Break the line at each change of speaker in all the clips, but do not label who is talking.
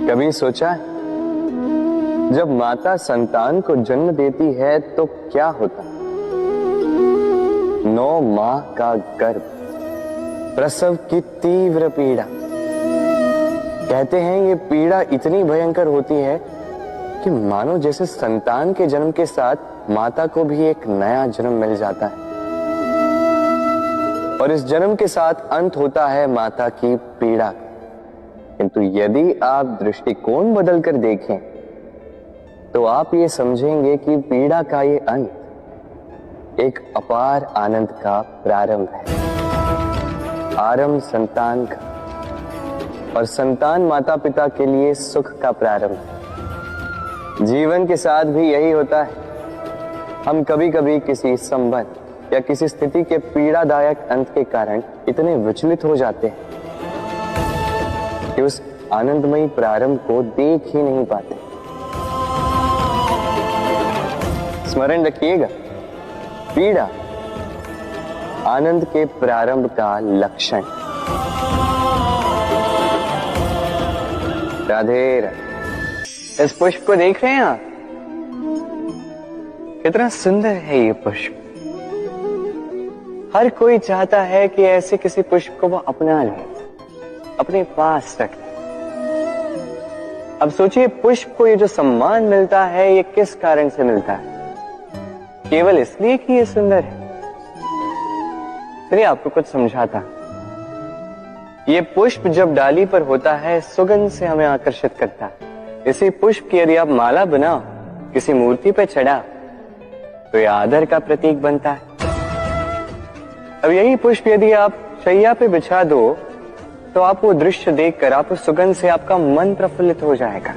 कभी सोचा है जब माता संतान को जन्म देती है तो क्या होता? 9 माह का गर्भ, प्रसव की तीव्र पीड़ा। कहते हैं ये पीड़ा इतनी भयंकर होती है कि मानो जैसे संतान के जन्म के साथ माता को भी एक नया जन्म मिल जाता है और इस जन्म के साथ अंत होता है माता की पीड़ा। किंतु यदि आप दृष्टिकोण बदलकर देखें तो आप ये समझेंगे कि पीड़ा का ये अंत एक अपार आनंद का प्रारंभ है। आरंभ संतान का और संतान माता पिता के लिए सुख का प्रारंभ है। जीवन के साथ भी यही होता है। हम कभी कभी किसी संबंध या किसी स्थिति के पीड़ादायक अंत के कारण इतने विचलित हो जाते हैं कि उस आनंदमयी प्रारंभ को देख ही नहीं पाते। स्मरण रखिएगा, पीड़ा आनंद के प्रारंभ का लक्षण। राधे राधे। इस पुष्प को देख रहे हैं आप? कितना सुंदर है ये पुष्प। हर कोई चाहता है कि ऐसे किसी पुष्प को वो अपना ले, अपने पास रख ले। अब सोचिए, पुष्प को ये जो सम्मान मिलता है ये किस कारण से मिलता है? केवल इसलिए कि ये सुंदर है? चलिए आपको कुछ समझाता। ये पुष्प जब डाली पर होता है सुगंध से हमें आकर्षित करता है। इसी पुष्प की यदि आप माला बनाओ, किसी मूर्ति पे चढ़ाओ तो ये आदर का प्रतीक बनता है। अब यही पुष्प यदि आप शैया पे बिछा दो तो आप वो दृश्य देखकर, आप उस सुगंध से आपका मन प्रफुल्लित हो जाएगा।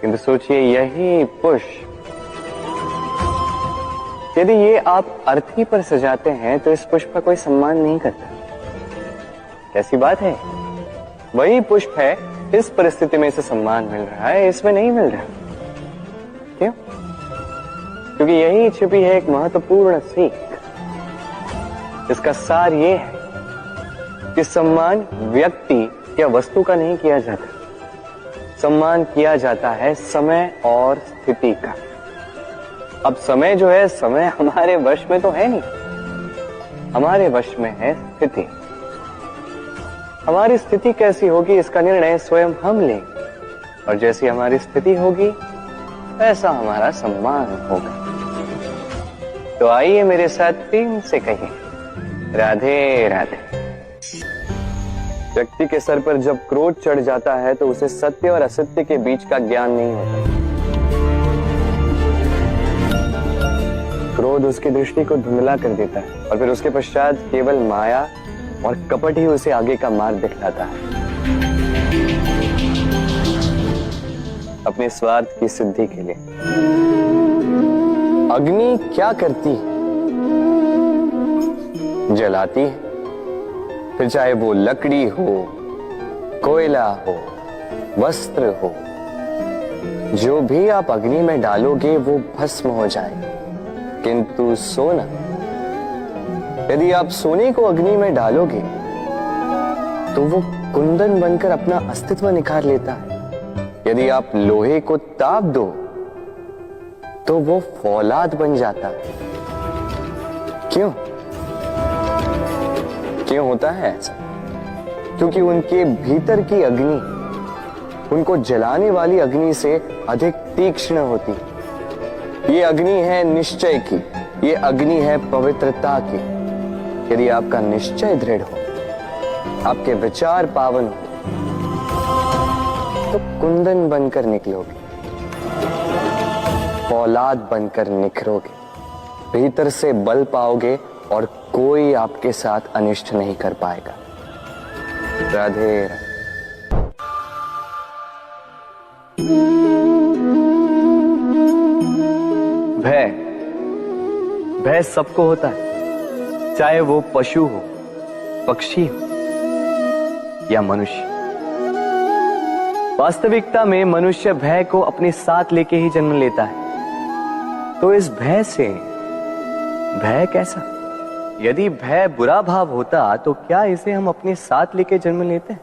किंतु सोचिए, यही पुष्प यदि ये आप अर्थी पर सजाते हैं तो इस पुष्प का कोई सम्मान नहीं करता। कैसी बात है? वही पुष्प है, इस परिस्थिति में इसे सम्मान मिल रहा है, इसमें नहीं मिल रहा। क्यों? क्योंकि यही छिपी है एक महत्वपूर्ण सीख। इसका सार ये है कि सम्मान व्यक्ति या वस्तु का नहीं किया जाता, सम्मान किया जाता है समय और स्थिति का। अब समय जो है, समय हमारे वश में तो है नहीं, हमारे वश में है स्थिति। हमारी स्थिति कैसी होगी इसका निर्णय स्वयं हम लेंगे और जैसी हमारी स्थिति होगी ऐसा हमारा सम्मान होगा। तो आइए मेरे साथ प्रेम से कहिए, राधे राधे। व्यक्ति के सर पर जब क्रोध चढ़ जाता है तो उसे सत्य और असत्य के बीच का ज्ञान नहीं होता। क्रोध उसकी दृष्टि को धुंधला कर देता है और फिर उसके पश्चात केवल माया और कपट ही उसे आगे का मार्ग दिखलाता है। अपने स्वार्थ की सिद्धि के लिए अग्नि क्या करती है? जलाती है। फिर चाहे वो लकड़ी हो, कोयला हो, वस्त्र हो, जो भी आप अग्नि में डालोगे वो भस्म हो जाएगा। किंतु सोना, यदि आप सोने को अग्नि में डालोगे तो वो कुंदन बनकर अपना अस्तित्व निखार लेता है। यदि आप लोहे को ताप दो तो वो फौलाद बन जाता है। क्यों? क्यों होता है ऐसा? क्योंकि उनके भीतर की अग्नि उनको जलाने वाली अग्नि से अधिक तीक्ष्ण होती है। ये अग्नि है निश्चय की, ये अग्नि है पवित्रता की। यदि आपका निश्चय दृढ़ हो, आपके विचार पावन हो, तो कुंदन बनकर निकलोगे, फौलाद बनकर निखरोगे, भीतर से बल पाओगे और कोई आपके साथ अनिष्ट नहीं कर पाएगा। राधे राधे। भय, भय सबको होता है, चाहे वो पशु हो, पक्षी हो या मनुष्य। वास्तविकता में मनुष्य भय को अपने साथ लेके ही जन्म लेता है। तो इस भय से, भय कैसा? यदि भय बुरा भाव होता तो क्या इसे हम अपने साथ लेके जन्म लेते हैं?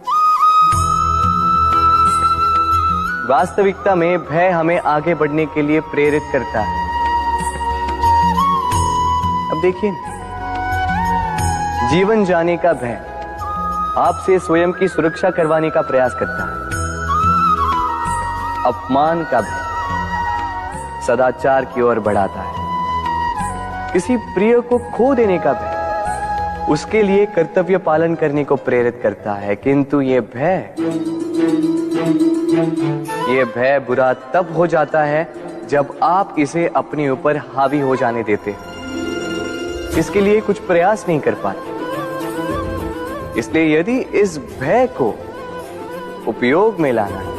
वास्तविकता में भय हमें आगे बढ़ने के लिए प्रेरित करता है। अब देखिए, जीवन जाने का भय आपसे स्वयं की सुरक्षा करवाने का प्रयास करता है। अपमान का भय सदाचार की ओर बढ़ाता है। किसी प्रिय को खो देने का भय उसके लिए कर्तव्य पालन करने को प्रेरित करता है। किंतु ये भय बुरा तब हो जाता है जब आप इसे अपने ऊपर हावी हो जाने देते हैं, इसके लिए कुछ प्रयास नहीं कर पाते। इसलिए यदि इस भय को उपयोग में लाना है,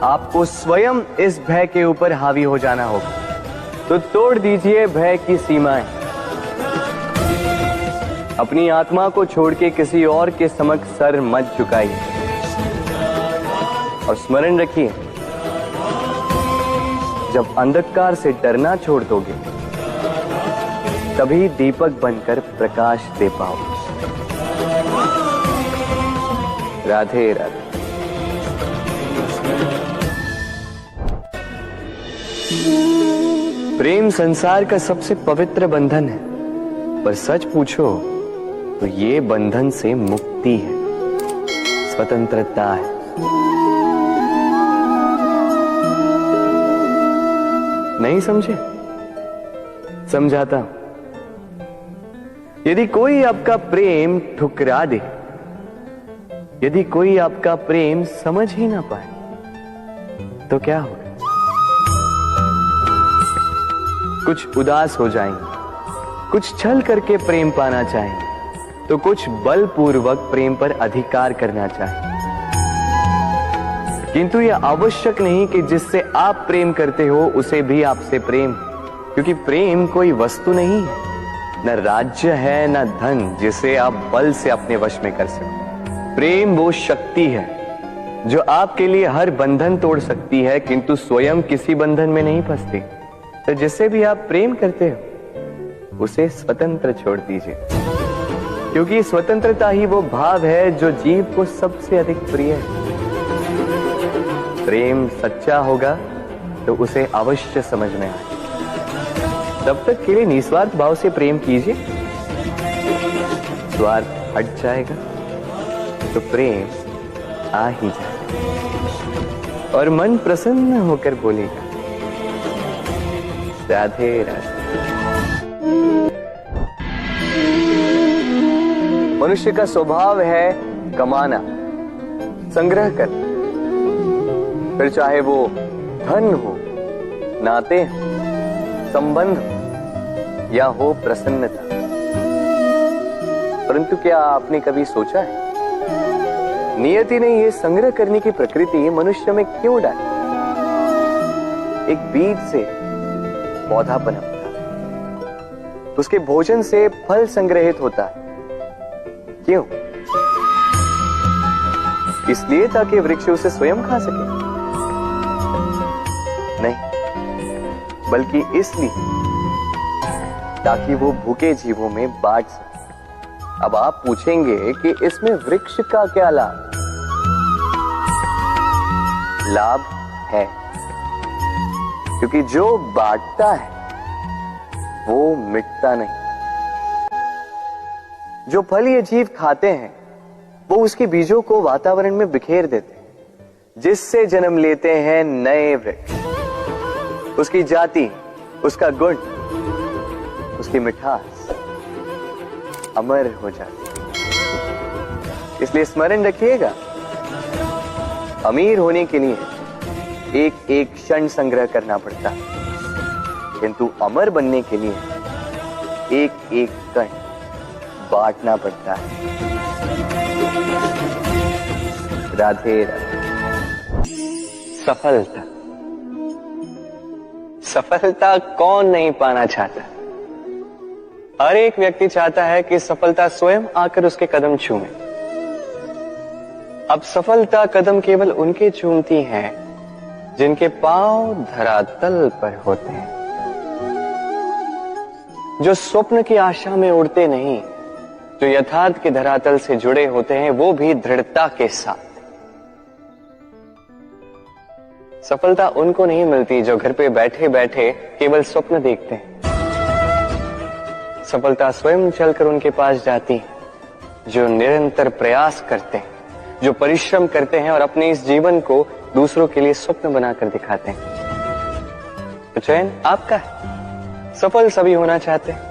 आपको स्वयं इस भय के ऊपर हावी हो जाना होगा। तो तोड़ दीजिए भय की सीमाएं। अपनी आत्मा को छोड़ के किसी और के समक्ष सर मत झुकाइए और स्मरण रखिए, जब अंधकार से डरना छोड़ दोगे तभी दीपक बनकर प्रकाश दे पाओगे। राधे राधे। प्रेम संसार का सबसे पवित्र बंधन है, पर सच पूछो तो ये बंधन से मुक्ति है, स्वतंत्रता है। नहीं समझे? समझाता हूं। यदि कोई आपका प्रेम ठुकरा दे, यदि कोई आपका प्रेम समझ ही ना पाए तो क्या होगा? कुछ उदास हो जाएंगे, कुछ छल करके प्रेम पाना चाहेंगे, तो कुछ बलपूर्वक प्रेम पर अधिकार करना चाहेंगे। किंतु यह आवश्यक नहीं कि जिससे आप प्रेम करते हो उसे भी आपसे प्रेम, क्योंकि प्रेम कोई वस्तु नहीं है, न राज्य है, न धन जिसे आप बल से अपने वश में कर सको। प्रेम वो शक्ति है जो आपके लिए हर बंधन तोड़ सकती है, किंतु स्वयं किसी बंधन में नहीं फंसती। तो जिससे भी आप प्रेम करते हो उसे स्वतंत्र छोड़ दीजिए, क्योंकि स्वतंत्रता ही वो भाव है जो जीव को सबसे अधिक प्रिय है। प्रेम सच्चा होगा तो उसे अवश्य समझ में आए। तब तक के लिए निस्वार्थ भाव से प्रेम कीजिए, स्वार्थ हट जाएगा तो प्रेम आ ही जाएगा और मन प्रसन्न होकर बोलेगा, राधे राधे। मनुष्य का स्वभाव है कमाना, संग्रह करना, फिर चाहे वो धन हो, नाते हो, संबंध हो या हो प्रसन्नता। परंतु क्या आपने कभी सोचा है, नियति ने ये संग्रह करने की प्रकृति मनुष्य में क्यों डाली? एक बीज से पौधा पनपता है, उसके भोजन से फल संग्रहित होता है। क्यों? इसलिए ताकि वृक्ष उसे स्वयं खा सके? नहीं, बल्कि इसलिए ताकि वो भूखे जीवों में बांट सके। अब आप पूछेंगे कि इसमें वृक्ष का क्या लाभ? लाभ है, क्योंकि जो बांटता है वो मिटता नहीं। जो फल ये जीव खाते हैं वो उसके बीजों को वातावरण में बिखेर देते हैं, जिससे जन्म लेते हैं नए वृक्ष। उसकी जाति, उसका गुण, उसकी मिठास अमर हो जाती है। इसलिए स्मरण रखिएगा, अमीर होने के लिए एक एक क्षण संग्रह करना पड़ता है, किंतु अमर बनने के लिए एक एक कण बांटना पड़ता है। राधे राधे। सफलता, सफलता कौन नहीं पाना चाहता? हर एक व्यक्ति चाहता है कि सफलता स्वयं आकर उसके कदम छूमे। अब सफलता कदम केवल उनके चूमती है जिनके पांव धरातल पर होते हैं। जो स्वप्न की आशा में उड़ते नहीं, जो यथार्थ के धरातल से जुड़े होते हैं, वो भी दृढ़ता के साथ। सफलता उनको नहीं मिलती जो घर पे बैठे बैठे केवल स्वप्न देखते हैं। सफलता स्वयं चलकर उनके पास जाती है, जो निरंतर प्रयास करते हैं, जो परिश्रम करते हैं और अपने इस जीवन को दूसरों के लिए स्वप्न बनाकर दिखाते हैं। तो चयन आपका है। सफल सभी होना चाहते हैं,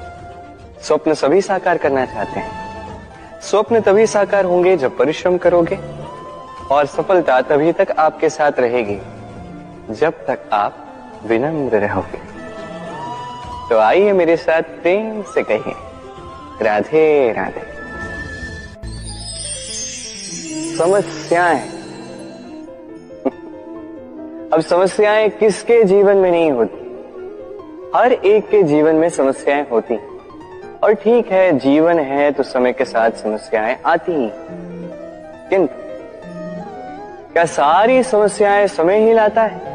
स्वप्न सभी साकार करना चाहते हैं। स्वप्न तभी साकार होंगे जब परिश्रम करोगे, और सफलता तभी तक आपके साथ रहेगी जब तक आप विनम्र रहोगे। तो आइए मेरे साथ प्रेम से कहिए, राधे राधे। समस्याएं। अब समस्याएं किसके जीवन में नहीं होती? हर एक के जीवन में समस्याएं होती। और ठीक है, जीवन है तो समय के साथ समस्याएं आती ही। किंतु क्या सारी समस्याएं समय ही लाता है?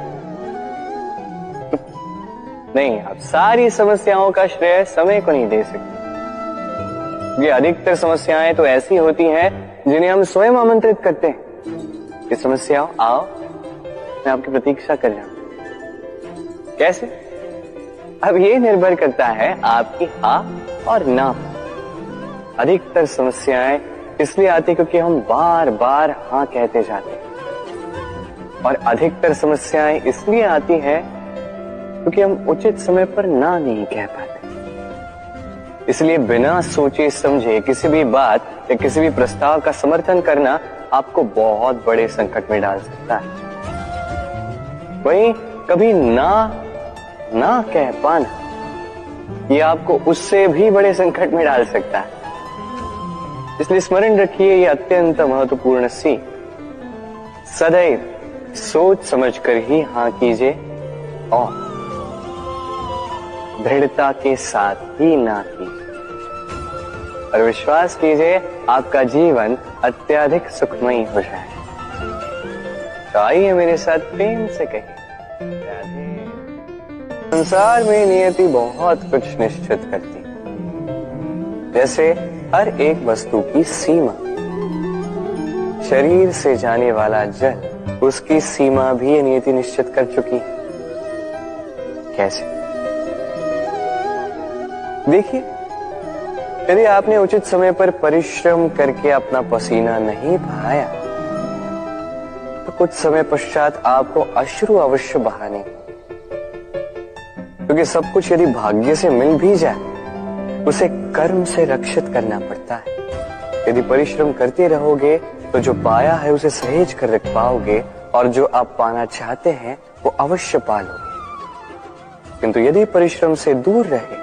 नहीं, आप सारी समस्याओं का श्रेय समय को नहीं दे सकते। ये अधिकतर समस्याएं तो ऐसी होती हैं जिन्हें हम स्वयं आमंत्रित करते हैं कि समस्याओं आओ, मैं आपकी प्रतीक्षा कर रहा हूं। कैसे? अब ये निर्भर करता है आपकी हाँ और ना। अधिकतर समस्याएं इसलिए आती क्योंकि हम बार बार हाँ कहते जाते हैं, और अधिकतर समस्याएं इसलिए आती हैं क्योंकि हम उचित समय पर ना नहीं कह पाते। इसलिए बिना सोचे समझे किसी भी बात या किसी भी प्रस्ताव का समर्थन करना आपको बहुत बड़े संकट में डाल सकता है। वहीं कभी ना कह पाना, ये आपको उससे भी बड़े संकट में डाल सकता है। इसलिए स्मरण रखिए, ये अत्यंत महत्वपूर्ण सी, सदैव सोच समझकर ही हाँ कीजिए और दृढ़ता के साथ ही ना कीजिए, और विश्वास कीजिए आपका जीवन अत्यधिक सुखमयी हो जाए। तो आइए मेरे साथ प्रेम से कहिए, राधे। संसार में नियति बहुत कुछ निश्चित करती है, जैसे हर एक वस्तु की सीमा। शरीर से जाने वाला जल, उसकी सीमा भी नियति निश्चित कर चुकी है। कैसे? देखिए, यदि आपने उचित समय पर परिश्रम करके अपना पसीना नहीं बहाया, तो कुछ समय पश्चात आपको अश्रु अवश्य बहाने, क्योंकि सब कुछ यदि भाग्य से मिल भी जाए, उसे कर्म से रक्षित करना पड़ता है। यदि परिश्रम करते रहोगे तो जो पाया है उसे सहेज कर रख पाओगे, और जो आप पाना चाहते हैं वो अवश्य पालोगे। किंतु यदि परिश्रम से दूर रहे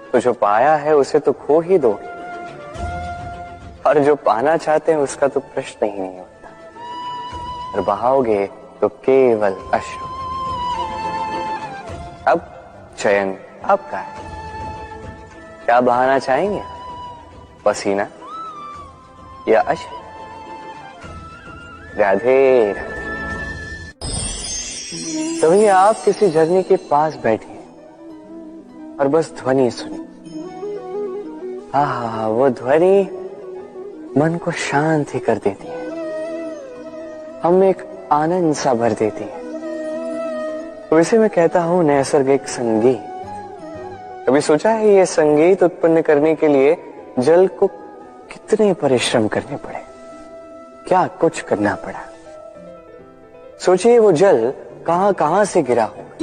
तो जो पाया है उसे तो खो ही दोगे, और जो पाना चाहते हैं उसका तो प्रश्न ही नहीं होता, और बहाओगे तो केवल अश्रु। अब चयन आपका है। क्या बहाना चाहेंगे? पसीना या अश्रु? राधे राधे। तभी आप किसी झरने के पास बैठे और बस ध्वनि सुनी। हाँ, वो ध्वनि मन को शांत ही कर देती है, हम एक आनंद सा भर देती है। तो इसे मैं कहता हूं नैसर्गिक संगीत। कभी सोचा है ये संगीत उत्पन्न करने के लिए जल को कितने परिश्रम करने पड़े, क्या कुछ करना पड़ा? सोचिए वो जल कहां कहां से गिरा होगा,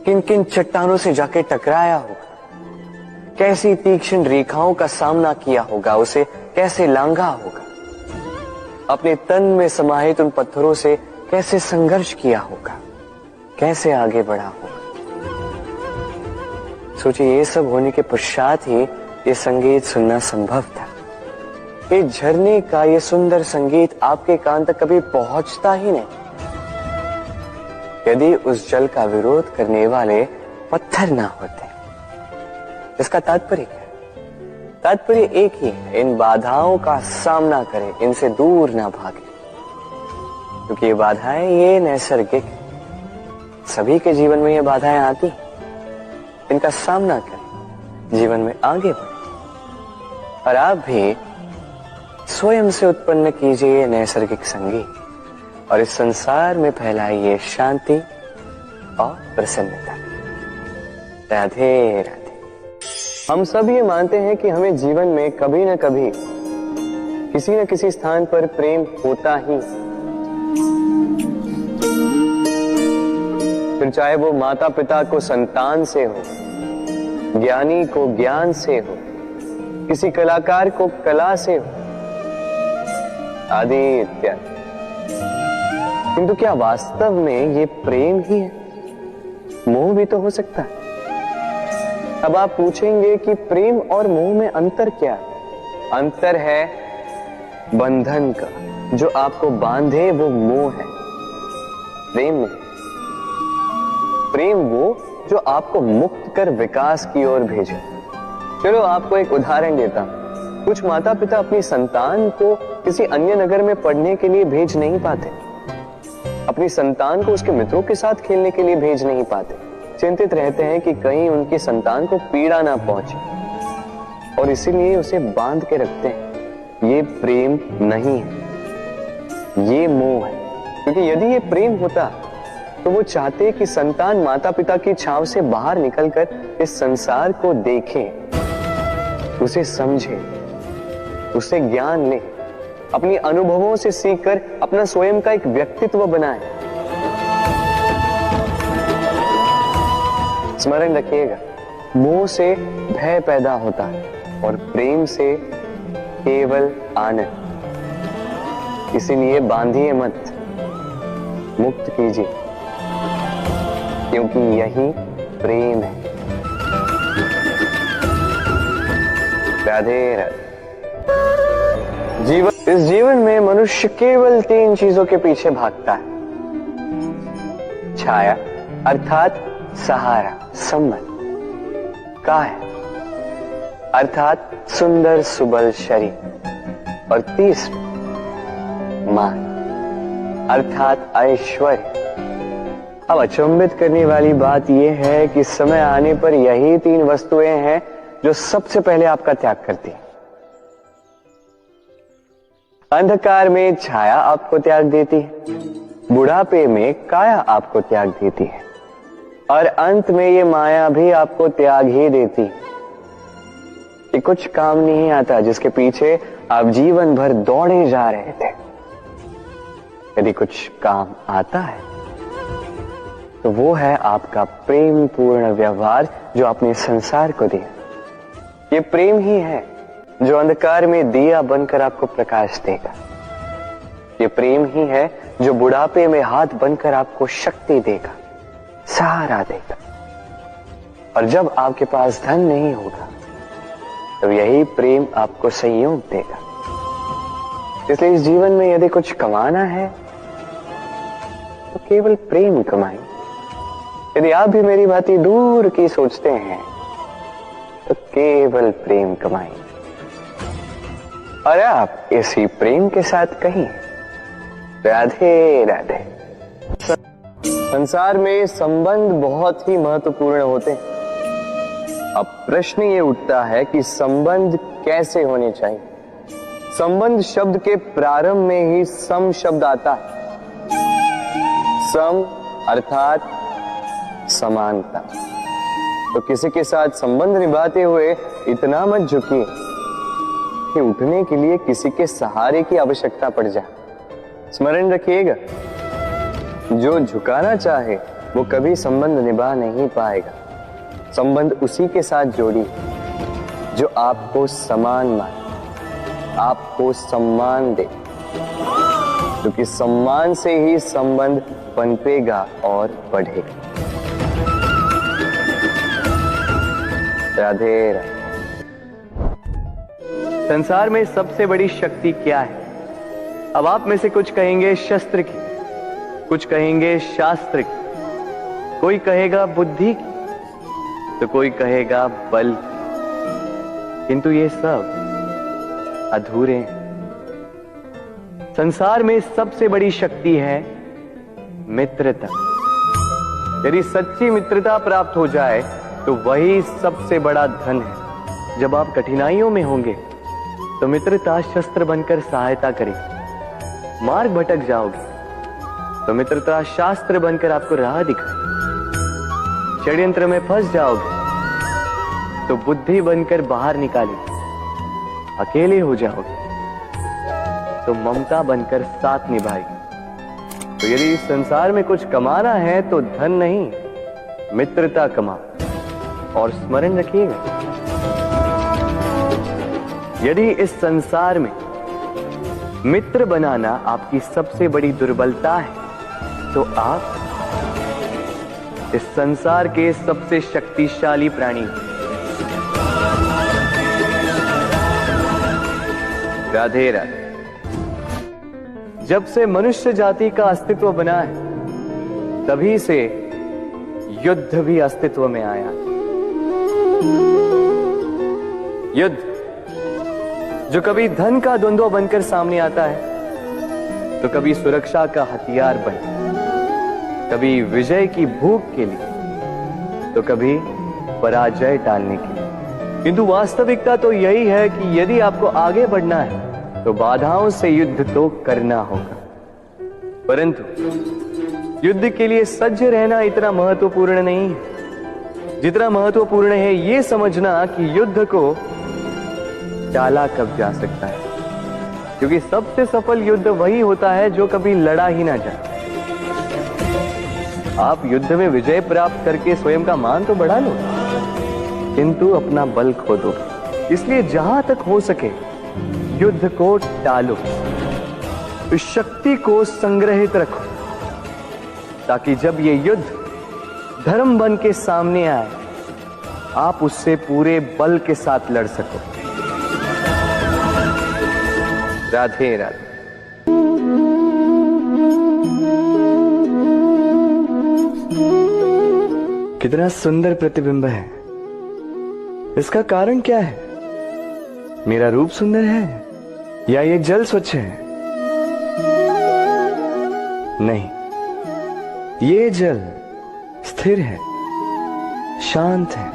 किन किन चट्टानों से जाके टकराया होगा, कैसी तीक्ष्ण रेखाओं का सामना किया होगा, उसे कैसे लांघा होगा, अपने तन में समाहित उन पत्थरों से कैसे संघर्ष किया होगा, कैसे आगे बढ़ा होगा। सोचिए ये सब होने के पश्चात ही ये संगीत सुनना संभव था। इस झरने का ये सुंदर संगीत आपके कान तक कभी पहुंचता ही नहीं यदि उस जल का विरोध करने वाले पत्थर ना होते। इसका तात्पर्य क्या है? तात्पर्य एक ही है, इन बाधाओं का सामना करें, इनसे दूर ना भागे, क्योंकि ये बाधाएं ये नैसर्गिक, सभी के जीवन में ये बाधाएं आती हैं। इनका सामना करें, जीवन में आगे बढ़ें। और आप भी स्वयं से उत्पन्न कीजिए नैसर्गिक संगीत और इस संसार में फैलाइए शांति और प्रसन्नता। राधे राधे। हम सब ये मानते हैं कि हमें जीवन में कभी न कभी किसी न किसी स्थान पर प्रेम होता ही, फिर चाहे वो माता पिता को संतान से हो, ज्ञानी को ज्ञान से हो, किसी कलाकार को कला से हो, आदि इत्यादि। किंतु क्या वास्तव में ये प्रेम ही है? मोह भी तो हो सकता है। अब आप पूछेंगे कि प्रेम और मोह में अंतर क्या है? अंतर है बंधन का। जो आपको बांधे वो मोह है, प्रेम नहीं। प्रेम वो जो आपको मुक्त कर विकास की ओर भेजे। चलो आपको एक उदाहरण देता हूं। कुछ माता पिता अपनी संतान को किसी अन्य नगर में पढ़ने के लिए भेज नहीं पाते, अपनी संतान को उसके मित्रों के साथ खेलने के लिए भेज नहीं पाते। चिंतित रहते हैं कि कहीं उनकी संतान को पीड़ा ना पहुंचे और इसीलिए उसे बांध के रखते हैं। ये प्रेम नहीं है, ये मोह है। क्योंकि यदि ये प्रेम होता तो वो चाहते कि संतान माता पिता की छांव से बाहर निकलकर इस संसार को देखे, उसे समझे, उससे ज्ञान ले, अपनी अनुभवों से सीखकर अपना स्वयं का एक व्यक्तित्व बनाए। स्मरण रखिएगा, मोह से भय पैदा होता है और प्रेम से केवल आनंद। इसीलिए बांधिए मत, मुक्त कीजिए, क्योंकि यही प्रेम है। राधे राधे। इस जीवन में मनुष्य केवल 3 चीजों के पीछे भागता है। छाया अर्थात सहारा, संबंध, काया अर्थात सुंदर सुबल शरीर, और तीसरा मान अर्थात ऐश्वर्य। अब अचंभित करने वाली बात यह है कि समय आने पर यही 3 वस्तुएं हैं जो सबसे पहले आपका त्याग करती है। अंधकार में छाया आपको त्याग देती है, बुढ़ापे में काया आपको त्याग देती है, और अंत में ये माया भी आपको त्याग ही देती है। ये कुछ काम नहीं आता जिसके पीछे आप जीवन भर दौड़े जा रहे थे। यदि कुछ काम आता है तो वो है आपका प्रेम पूर्ण व्यवहार जो आपने संसार को दिया। ये प्रेम ही है जो अंधकार में दिया बनकर आपको प्रकाश देगा। ये प्रेम ही है जो बुढ़ापे में हाथ बनकर आपको शक्ति देगा, सहारा देगा। और जब आपके पास धन नहीं होगा तो यही प्रेम आपको संयोग देगा। इसलिए इस जीवन में यदि कुछ कमाना है तो केवल प्रेम कमाएं। यदि आप भी मेरी भांति दूर की सोचते हैं तो केवल प्रेम कमाएं। और आप इसी प्रेम के साथ कहीं राधे राधे। संसार में संबंध बहुत ही महत्वपूर्ण होते हैं। अब प्रश्न ये उठता है कि संबंध कैसे होने चाहिए। संबंध शब्द के प्रारंभ में ही सम शब्द आता है। सम अर्थात समानता। तो किसी के साथ संबंध निभाते हुए इतना मत झुकिए कि उठने के लिए किसी के सहारे की आवश्यकता पड़ जाए। स्मरण रखिएगा, जो झुकाना चाहे वो कभी संबंध निभा नहीं पाएगा। संबंध उसी के साथ जोड़ी जो आपको समान माने, आपको सम्मान दे, क्योंकि सम्मान से ही संबंध पनपेगा और बढ़ेगा। राधे राधे। संसार में सबसे बड़ी शक्ति क्या है? अब आप में से कुछ कहेंगे शस्त्र की, कुछ कहेंगे शास्त्र की, कोई कहेगा बुद्धि की, तो कोई कहेगा बल की। किंतु ये सब अधूरे हैं। संसार में सबसे बड़ी शक्ति है मित्रता। यदि सच्ची मित्रता प्राप्त हो जाए तो वही सबसे बड़ा धन है। जब आप कठिनाइयों में होंगे तो मित्रता शस्त्र बनकर सहायता करेगी। मार्ग भटक जाओगे तो मित्रता शास्त्र बनकर आपको राह दिखाए। षड्यंत्र में फंस जाओगे तो बुद्धि बनकर बाहर निकालेगी। अकेले हो जाओगे तो ममता बनकर साथ निभाएगी। तो यदि इस संसार में कुछ कमाना है तो धन नहीं, मित्रता कमाओ। और स्मरण रखिएगा, यदि इस संसार में मित्र बनाना आपकी सबसे बड़ी दुर्बलता है तो आप इस संसार के सबसे शक्तिशाली प्राणी हैं। राधे राधे। जब से मनुष्य जाति का अस्तित्व बना है तभी से युद्ध भी अस्तित्व में आया। युद्ध जो कभी धन का द्वंद्व बनकर सामने आता है तो कभी सुरक्षा का हथियार बन, कभी विजय की भूख के लिए तो कभी पराजय टालने के लिए। किंतु वास्तविकता तो यही है कि यदि आपको आगे बढ़ना है तो बाधाओं से युद्ध तो करना होगा। परंतु युद्ध के लिए सज्ज रहना इतना महत्वपूर्ण नहीं है जितना महत्वपूर्ण है यह समझना कि युद्ध को टाला कब जा सकता है। क्योंकि सबसे सफल युद्ध वही होता है जो कभी लड़ा ही ना जाए। आप युद्ध में विजय प्राप्त करके स्वयं का मान तो बढ़ा लो, किंतु अपना बल खो दो। इसलिए जहां तक हो सके युद्ध को टालो, इस शक्ति को संग्रहित रखो, ताकि जब ये युद्ध धर्म बन के सामने आए आप उससे पूरे बल के साथ लड़ सको। राधे राधे। कितना सुंदर प्रतिबिंब है। इसका कारण क्या है? मेरा रूप सुंदर है या ये जल स्वच्छ है? नहीं, ये जल स्थिर है, शांत है।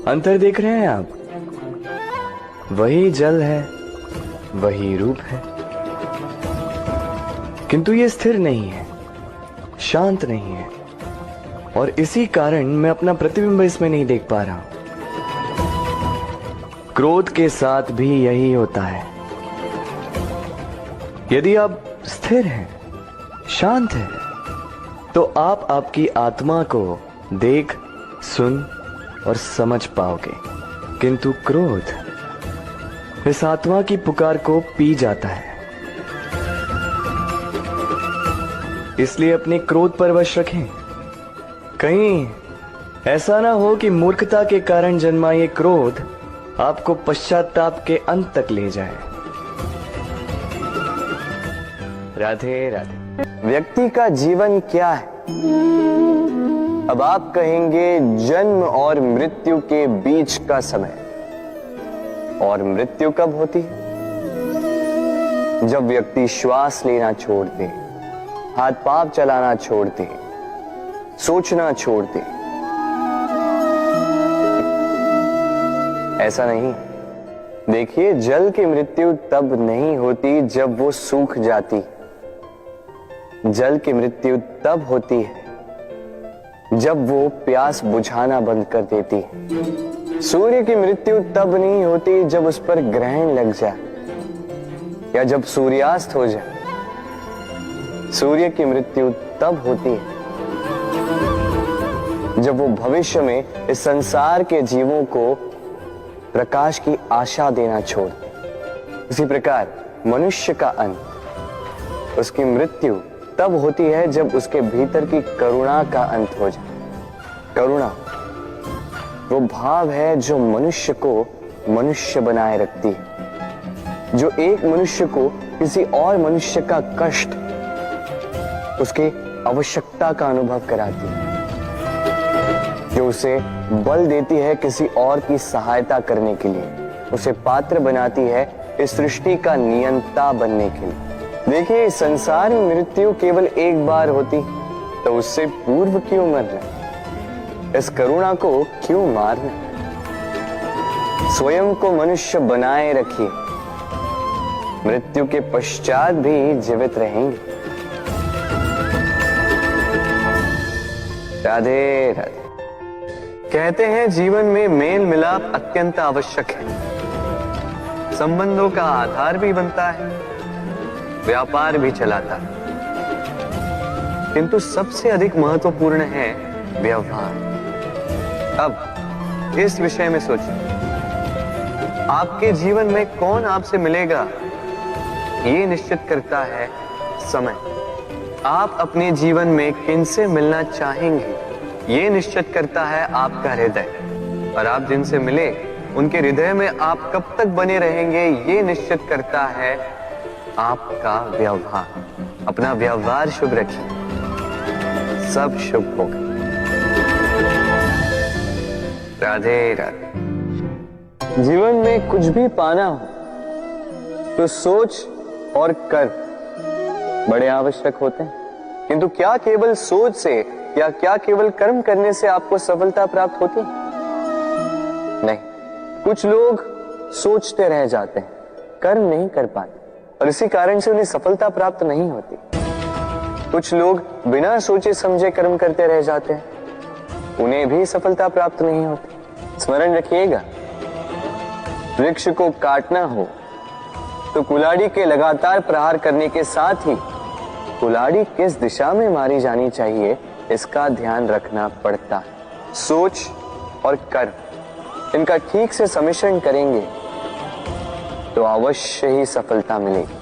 अंतर देख रहे हैं आप? वही जल है, वही रूप है, किंतु ये स्थिर नहीं है, शांत नहीं है, और इसी कारण मैं अपना प्रतिबिंब इसमें नहीं देख पा रहा हूं। क्रोध के साथ भी यही होता है। यदि आप स्थिर हैं, शांत हैं, तो आप आपकी आत्मा को देख, सुन और समझ पाओगे। किंतु क्रोध इस आत्मा की पुकार को पी जाता है। इसलिए अपने क्रोध पर वश रखें। कहीं ऐसा ना हो कि मूर्खता के कारण जन्मा ये क्रोध आपको पश्चाताप के अंत तक ले जाए। राधे राधे। व्यक्ति का जीवन क्या है? अब आप कहेंगे जन्म और मृत्यु के बीच का समय। और मृत्यु कब होती है? जब व्यक्ति श्वास लेना छोड़ दे, हाथ पांव चलाना छोड़ दे, सोचना छोड़ दे। ऐसा नहीं। देखिए, जल की मृत्यु तब नहीं होती जब वो सूख जाती। जल की मृत्यु तब होती है जब वो प्यास बुझाना बंद कर देती। सूर्य की मृत्यु तब नहीं होती जब उस पर ग्रहण लग जाए या जब सूर्यास्त हो जाए। सूर्य की मृत्यु तब होती है जब वो भविष्य में इस संसार के जीवों को प्रकाश की आशा देना छोड़ दे। इसी प्रकार मनुष्य का अंत, उसकी मृत्यु तब होती है जब उसके भीतर की करुणा का अंत हो जाए। करुणा वो भाव है जो मनुष्य को मनुष्य बनाए रखती है, जो एक मनुष्य को किसी और मनुष्य का कष्ट, उसकी आवश्यकता का अनुभव कराती है, जो उसे बल देती है किसी और की सहायता करने के लिए, उसे पात्र बनाती है इस सृष्टि का नियंता बनने के लिए। देखिए, इस संसार में मृत्यु केवल एक बार होती तो उससे पूर्व क्यों मरना, इस करुणा को क्यों मारना। स्वयं को मनुष्य बनाए रखिए, मृत्यु के पश्चात भी जीवित रहेंगे। राधे राधे। कहते हैं जीवन में मेल मिलाप अत्यंत आवश्यक है, संबंधों का आधार भी बनता है, व्यापार भी चलाता है, किंतु सबसे अधिक महत्वपूर्ण है व्यवहार। अब इस विषय में सोचिए, आपके जीवन में कौन आपसे मिलेगा ये निश्चित करता है समय। आप अपने जीवन में किनसे मिलना चाहेंगे ये निश्चित करता है आपका हृदय, और आप जिनसे मिले उनके हृदय में आप कब तक बने रहेंगे ये निश्चित करता है आपका व्यवहार। अपना व्यवहार शुभ रखिए, सब शुभ होगा। राधे राधे। जीवन में कुछ भी पाना हो तो सोच और कर्म बड़े आवश्यक होते हैं, किंतु क्या केवल सोच से या क्या केवल कर्म करने से आपको सफलता प्राप्त होती है? नहीं। कुछ लोग सोचते रह जाते हैं, कर्म नहीं कर पाते, और इसी कारण से उन्हें सफलता प्राप्त नहीं होती। कुछ लोग बिना सोचे समझे कर्म करते रह जाते हैं, उन्हें भी सफलता प्राप्त नहीं होती। स्मरण रखिएगा, वृक्ष को काटना हो तो कुल्हाड़ी के लगातार प्रहार करने के साथ ही कुल्हाड़ी किस दिशा में मारी जानी चाहिए इसका ध्यान रखना पड़ता है। सोच और कर्म, इनका ठीक से सम्मिश्रण करेंगे तो अवश्य ही सफलता मिलेगी।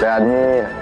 राधे।